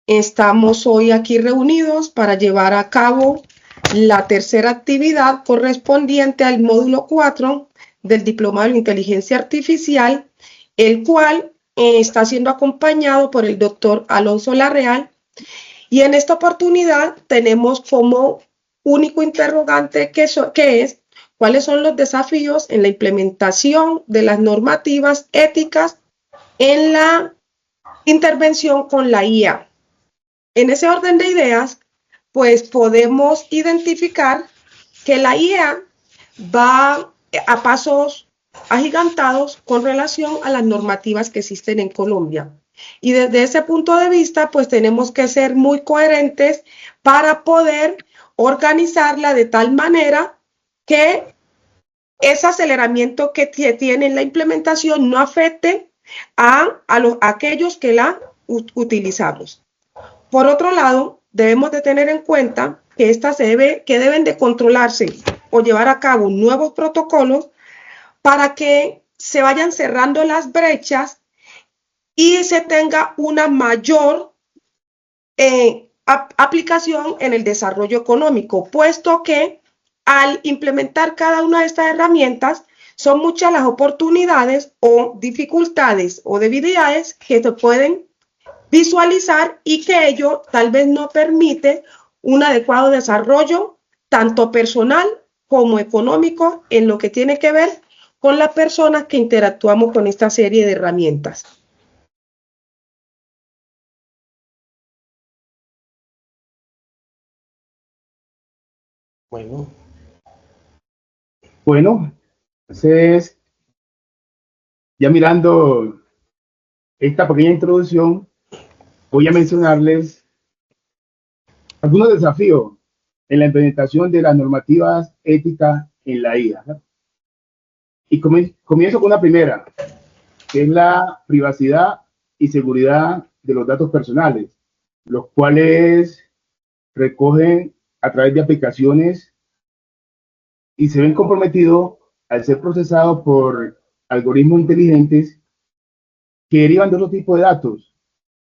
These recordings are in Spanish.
Estamos hoy aquí reunidos para llevar a cabo la tercera actividad correspondiente al módulo 4 del Diplomado en Inteligencia Artificial, el cual está siendo acompañado por el doctor Alonso Larreal. Y en esta oportunidad tenemos como único interrogante que es cuáles son los desafíos en la implementación de las normativas éticas en la intervención con la IA. En ese orden de ideas, pues podemos identificar que la IA va a pasos agigantados con relación a las normativas que existen en Colombia. Y desde ese punto de vista, pues tenemos que ser muy coherentes para poder organizarla de tal manera que ese aceleramiento que tiene en la implementación no afecte a aquellos que la utilizamos. Por otro lado, debemos de tener en cuenta que deben de controlarse o llevar a cabo nuevos protocolos para que se vayan cerrando las brechas y se tenga una mayor aplicación en el desarrollo económico, puesto que al implementar cada una de estas herramientas son muchas las oportunidades o dificultades o debilidades que se pueden visualizar y que ello tal vez no permite un adecuado desarrollo tanto personal como económico en lo que tiene que ver con las personas que interactuamos con esta serie de herramientas. Bueno, entonces, ya mirando esta pequeña introducción, voy a mencionarles algunos desafíos en la implementación de las normativas éticas en la IA, ¿no? Y comienzo con la primera, que es la privacidad y seguridad de los datos personales, los cuales recogen a través de aplicaciones y se ven comprometidos al ser procesados por algoritmos inteligentes que derivan de otro tipo de datos,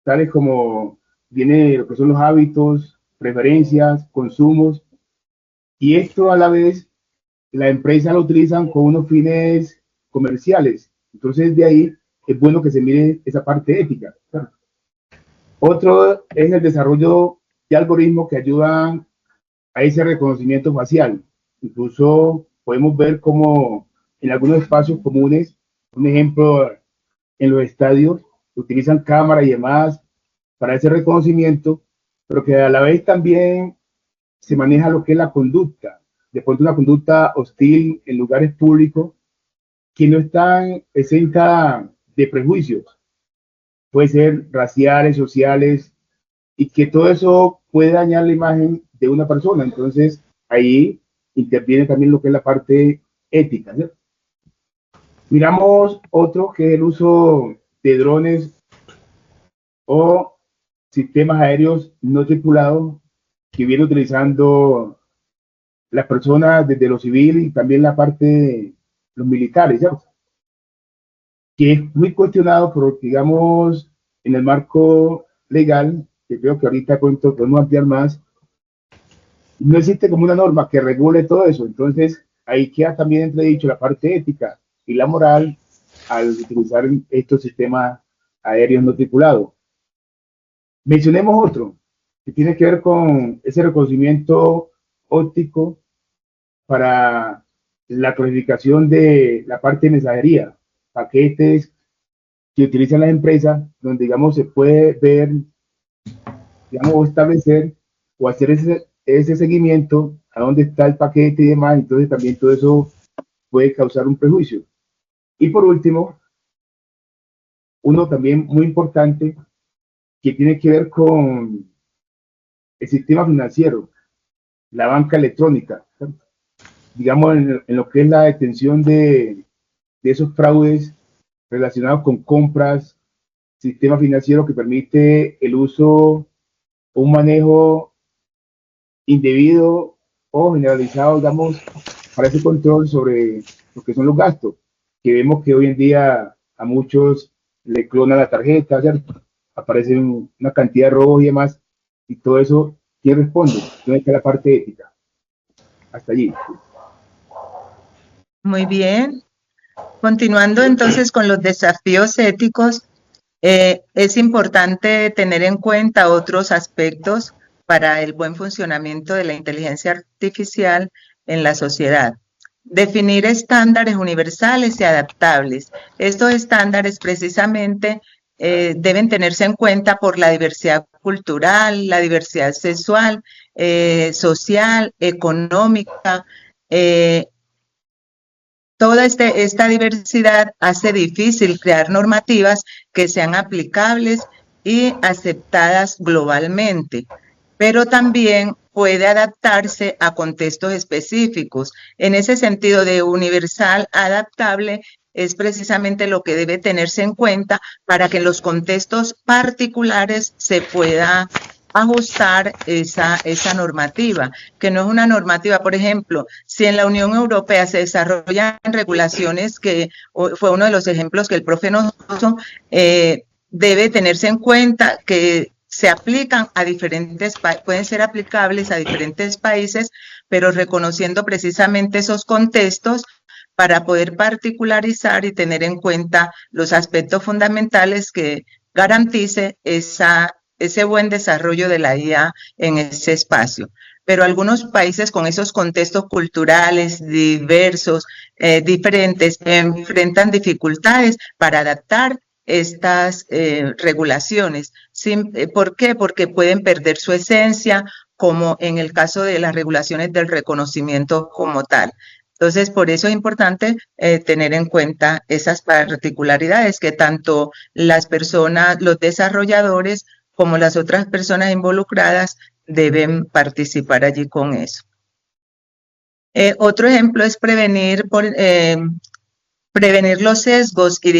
tales como viene lo que son los hábitos, preferencias, consumos, y esto a la vez la empresa lo utilizan con unos fines comerciales. Entonces de ahí es bueno que se mire esa parte ética. Otro es el desarrollo de algoritmos que ayudan a ese reconocimiento facial. Incluso podemos ver cómo en algunos espacios comunes, un ejemplo, en los estadios, utilizan cámaras y demás para ese reconocimiento, pero que a la vez también se maneja lo que es la conducta, de pronto una conducta hostil en lugares públicos que no están exenta de prejuicios, puede ser raciales, sociales, y que todo eso puede dañar la imagen de una persona. Entonces, ahí interviene también lo que es la parte ética, ¿sí? Miramos otro que es el uso de drones o sistemas aéreos no tripulados que viene utilizando las personas desde lo civil y también la parte de los militares, ¿cierto? Que es muy cuestionado por, digamos, en el marco legal, que creo que ahorita podemos ampliar más, no existe como una norma que regule todo eso. Entonces, ahí queda también entredicho la parte ética y la moral al utilizar estos sistemas aéreos no tripulados. Mencionemos otro, que tiene que ver con ese reconocimiento óptico para la codificación de la parte de mensajería, paquetes que utilizan las empresas, donde, digamos, se puede ver, digamos, o establecer o hacer ese seguimiento a dónde está el paquete y demás. Entonces, también todo eso puede causar un prejuicio. Y por último, uno también muy importante que tiene que ver con el sistema financiero, la banca electrónica, ¿sí? Digamos, en lo que es la detención de esos fraudes relacionados con compras, sistema financiero que permite el uso o un manejo indebido o generalizado, digamos, para ese control sobre lo que son los gastos, que vemos que hoy en día a muchos le clonan la tarjeta, ¿cierto? aparece una cantidad de robos y demás, y todo eso, ¿quién responde? ¿Dónde está la parte ética? Hasta allí. Muy bien. Continuando entonces con los desafíos éticos, es importante tener en cuenta otros aspectos para el buen funcionamiento de la inteligencia artificial en la sociedad. Definir estándares universales y adaptables. Estos estándares precisamente deben tenerse en cuenta por la diversidad cultural, la diversidad sexual, social, económica. Toda esta diversidad hace difícil crear normativas que sean aplicables y aceptadas globalmente, pero también puede adaptarse a contextos específicos. En ese sentido de universal, adaptable, es precisamente lo que debe tenerse en cuenta para que en los contextos particulares se pueda ajustar esa normativa, que no es una normativa. Por ejemplo, si en la Unión Europea se desarrollan regulaciones, que fue uno de los ejemplos que el profe nos puso, debe tenerse en cuenta que se aplican a diferentes, pueden ser aplicables a diferentes países, pero reconociendo precisamente esos contextos para poder particularizar y tener en cuenta los aspectos fundamentales que garantice ese buen desarrollo de la IA en ese espacio. Pero algunos países con esos contextos culturales diversos, diferentes, enfrentan dificultades para adaptar estas regulaciones. ¿Por qué? Porque pueden perder su esencia, como en el caso de las regulaciones del reconocimiento como tal. Entonces, por eso es importante tener en cuenta esas particularidades que tanto las personas, los desarrolladores, como las otras personas involucradas deben participar allí con eso. Otro ejemplo es prevenir los sesgos y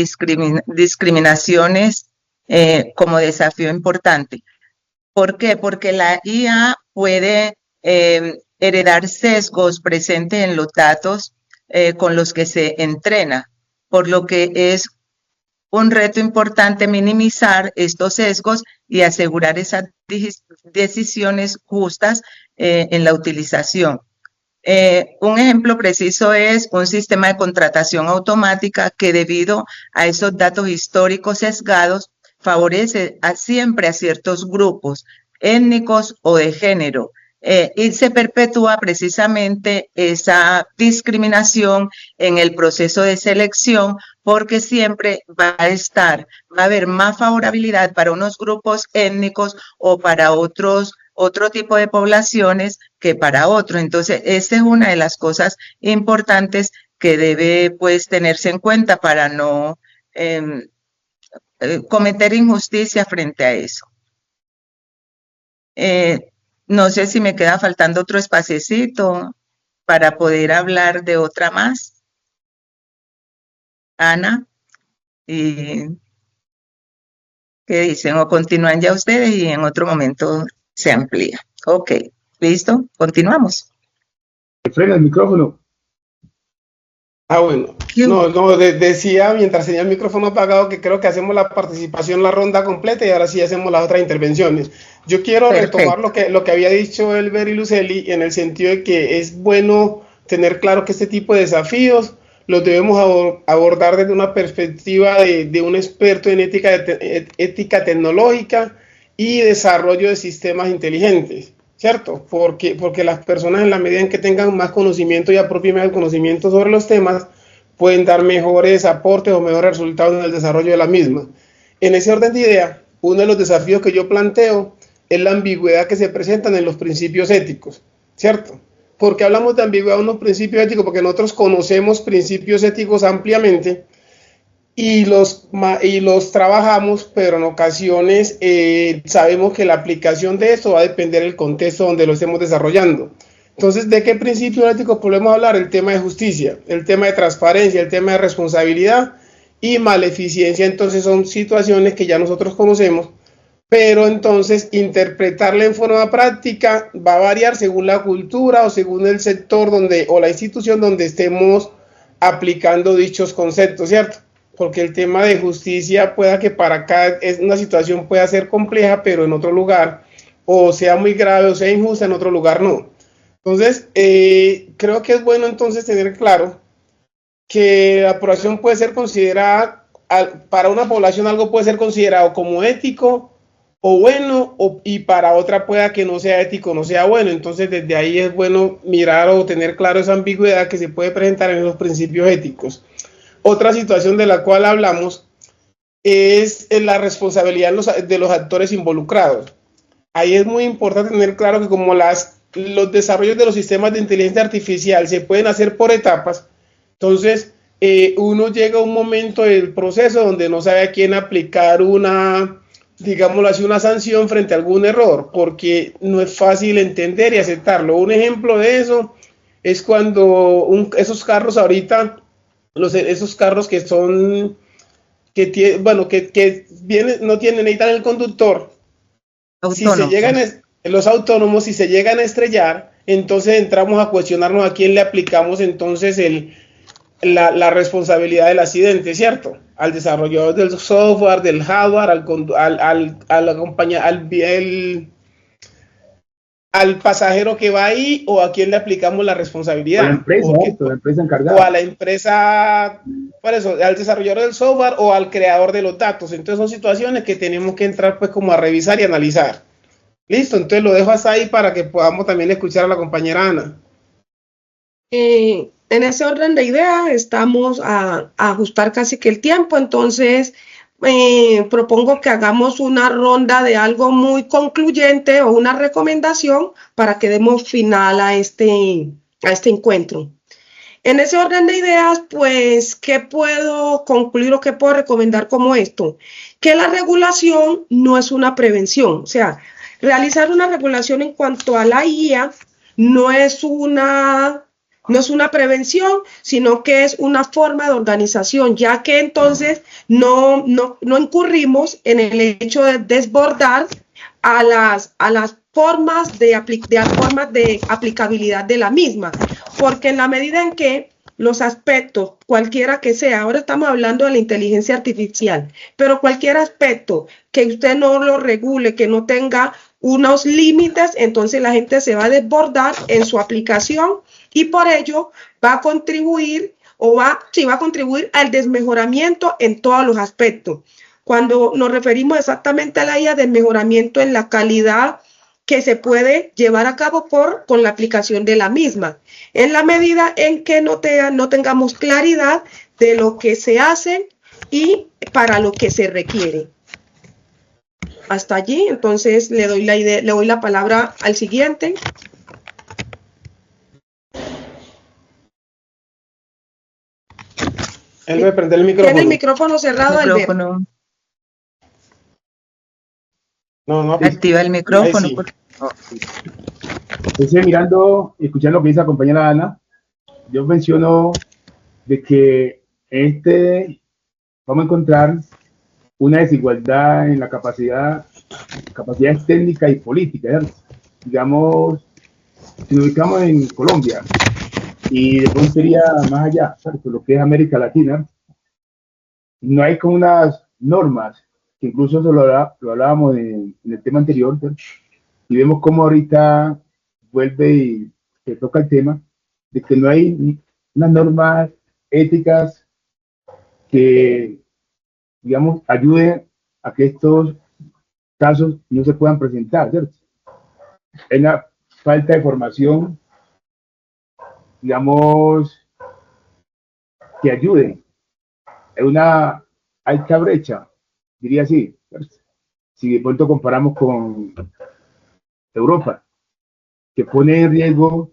discriminaciones como desafío importante. ¿Por qué? Porque la IA puede heredar sesgos presentes en los datos con los que se entrena, por lo que es un reto importante minimizar estos sesgos y asegurar esas decisiones justas en la utilización. Un ejemplo preciso es un sistema de contratación automática que, debido a esos datos históricos sesgados, favorece siempre a ciertos grupos étnicos o de género, y se perpetúa precisamente esa discriminación en el proceso de selección, porque siempre va a haber más favorabilidad para unos grupos étnicos o para otro tipo de poblaciones que para otros. Entonces, esa es una de las cosas importantes que debe, pues, tenerse en cuenta para no cometer injusticia frente a eso. No sé si me queda faltando otro espaciecito para poder hablar de otra más. Ana, ¿y qué dicen? ¿O continúan ya ustedes y en otro momento se amplía? Ok, listo, continuamos. Frena el micrófono. Bueno, decía mientras tenía el micrófono apagado que creo que hacemos la participación, la ronda completa, y ahora sí hacemos las otras intervenciones. Yo quiero retomar lo que había dicho Elber y Luceli, en el sentido de que es bueno tener claro que este tipo de desafíos los debemos abordar desde una perspectiva de un experto en ética tecnológica y desarrollo de sistemas inteligentes, ¿cierto? Porque las personas, en la medida en que tengan más conocimiento y apropien más conocimiento sobre los temas, pueden dar mejores aportes o mejores resultados en el desarrollo de la misma. En ese orden de idea, uno de los desafíos que yo planteo es la ambigüedad que se presentan en los principios éticos, ¿cierto? ¿Por qué hablamos de ambigüedad en los principios éticos? Porque nosotros conocemos principios éticos ampliamente y los trabajamos, pero en ocasiones sabemos que la aplicación de esto va a depender del contexto donde lo estemos desarrollando. Entonces, ¿de qué principios éticos podemos hablar? El tema de justicia, el tema de transparencia, el tema de responsabilidad y maleficencia. Entonces son situaciones que ya nosotros conocemos, pero entonces interpretarla en forma práctica va a variar según la cultura o según el sector o la institución donde estemos aplicando dichos conceptos, ¿cierto? porque el tema de justicia pueda que para acá es una situación pueda ser compleja, pero en otro lugar, o sea muy grave o sea injusta, en otro lugar no. Entonces, creo que es bueno entonces tener claro que la aprobación puede ser considerada, para una población algo puede ser considerado como ético o bueno, y para otra pueda que no sea ético, no sea bueno. Entonces, desde ahí es bueno mirar o tener claro esa ambigüedad que se puede presentar en los principios éticos. Otra situación de la cual hablamos es la responsabilidad de los actores involucrados. Ahí es muy importante tener claro que como los desarrollos de los sistemas de inteligencia artificial se pueden hacer por etapas, entonces uno llega a un momento del proceso donde no sabe a quién aplicar una, digámoslo así, una sanción frente a algún error, porque no es fácil entender y aceptarlo. Un ejemplo de eso es cuando esos carros ahorita, esos carros que son, bueno, que vienen, no tienen, necesitan el conductor. Si se llegan, los autónomos, si se llegan a estrellar, entonces entramos a cuestionarnos a quién le aplicamos entonces la responsabilidad del accidente, ¿cierto? Al desarrollador del software, del hardware, al pasajero que va ahí, o a quién le aplicamos la responsabilidad. O la empresa encargada. O a la empresa, por eso, al desarrollador del software o al creador de los datos. Entonces son situaciones que tenemos que entrar pues como a revisar y analizar. Listo, entonces lo dejo hasta ahí para que podamos también escuchar a la compañera Ana. En ese orden de ideas estamos a ajustar casi que el tiempo, entonces propongo que hagamos una ronda de algo muy concluyente o una recomendación para que demos final a este encuentro. En ese orden de ideas, pues, ¿qué puedo concluir o qué puedo recomendar como esto? Que la regulación no es una prevención, o sea, realizar una regulación en cuanto a la IA no es una prevención, sino que es una forma de organización, ya que entonces no incurrimos en el hecho de desbordar a las formas de aplicabilidad de la misma, porque en la medida en que los aspectos, cualquiera que sea, ahora estamos hablando de la inteligencia artificial, pero cualquier aspecto que usted no lo regule, que no tenga unos límites, entonces la gente se va a desbordar en su aplicación y por ello va a contribuir al desmejoramiento en todos los aspectos. Cuando nos referimos exactamente a la IA, desmejoramiento en la calidad que se puede llevar a cabo con la aplicación de la misma, en la medida en que no tengamos claridad de lo que se hace y para lo que se requiere. Hasta allí, entonces le doy la palabra al siguiente. Él debe prender el micrófono. Tiene el micrófono cerrado, Albert. No, activa el micrófono. Sí. Estoy mirando y escuchando lo que dice la compañera Ana. Yo menciono de que vamos a encontrar una desigualdad en la capacidades técnicas y políticas. Digamos, si nos ubicamos en Colombia y de pronto sería más allá, ¿sabes? Lo que es América Latina, no hay como unas normas, que incluso eso lo hablábamos en el tema anterior, ¿sabes? Y vemos cómo ahorita vuelve y se toca el tema de que no hay unas normas éticas que, digamos, ayuden a que estos casos no se puedan presentar, ¿cierto? Hay una falta de formación, digamos, que ayude. Hay una alta brecha, diría así, ¿cierto? Si de pronto comparamos con Europa, que pone en riesgo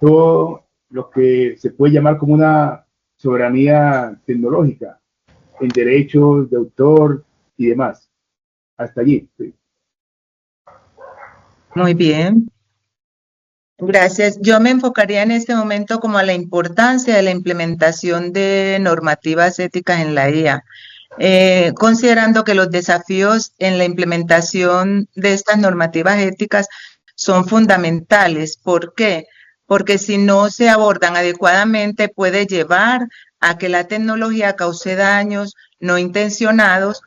todo lo que se puede llamar como una soberanía tecnológica en derechos de autor y demás. Hasta allí. Sí. Muy bien. Gracias. Yo me enfocaría en este momento como a la importancia de la implementación de normativas éticas en la IA, considerando que los desafíos en la implementación de estas normativas éticas son fundamentales. ¿Por qué? Porque si no se abordan adecuadamente puede llevar a que la tecnología cause daños no intencionados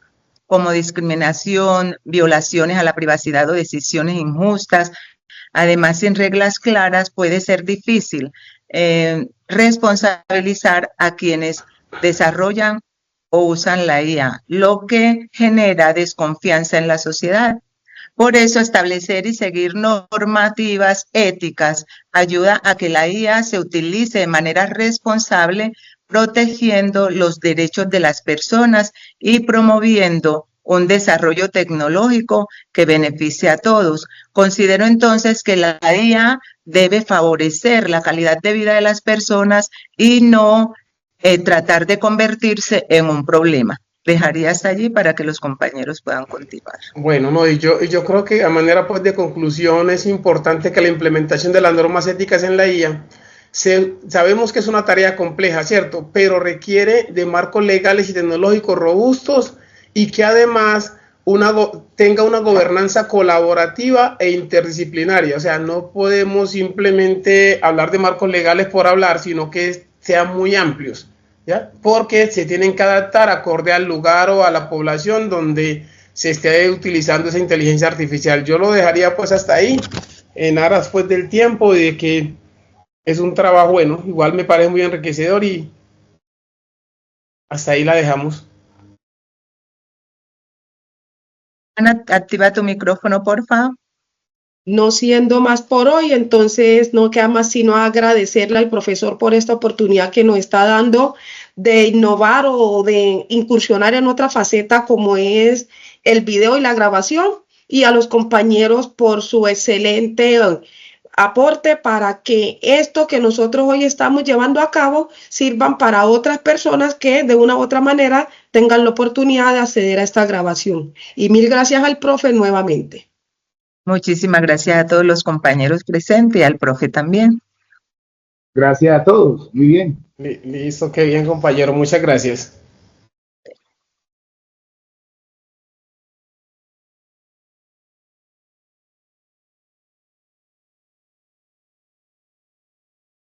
como discriminación, violaciones a la privacidad o decisiones injustas. Además, sin reglas claras puede ser difícil responsabilizar a quienes desarrollan o usan la IA, lo que genera desconfianza en la sociedad. Por eso, establecer y seguir normativas éticas ayuda a que la IA se utilice de manera responsable, protegiendo los derechos de las personas y promoviendo un desarrollo tecnológico que beneficie a todos. Considero entonces que la IA debe favorecer la calidad de vida de las personas y no tratar de convertirse en un problema. Dejaría hasta allí para que los compañeros puedan continuar. Bueno, no, y yo creo que a manera pues de conclusión es importante que la implementación de las normas éticas en la IA, sabemos que es una tarea compleja, ¿cierto? Pero requiere de marcos legales y tecnológicos robustos y que además tenga una gobernanza colaborativa e interdisciplinaria. O sea, no podemos simplemente hablar de marcos legales por hablar, sino que sean muy amplios, ¿ya? Porque se tienen que adaptar acorde al lugar o a la población donde se esté utilizando esa inteligencia artificial. Yo lo dejaría pues hasta ahí, en aras pues del tiempo y de que es un trabajo bueno, igual me parece muy enriquecedor y hasta ahí la dejamos. Ana, activa tu micrófono, por favor. No siendo más por hoy, entonces no queda más sino agradecerle al profesor por esta oportunidad que nos está dando de innovar o de incursionar en otra faceta como es el video y la grabación, y a los compañeros por su excelente aporte para que esto que nosotros hoy estamos llevando a cabo sirvan para otras personas que de una u otra manera tengan la oportunidad de acceder a esta grabación. Y mil gracias al profe nuevamente. Muchísimas gracias a todos los compañeros presentes y al profe también. Gracias a todos, muy bien. Listo, qué bien, compañero, muchas gracias.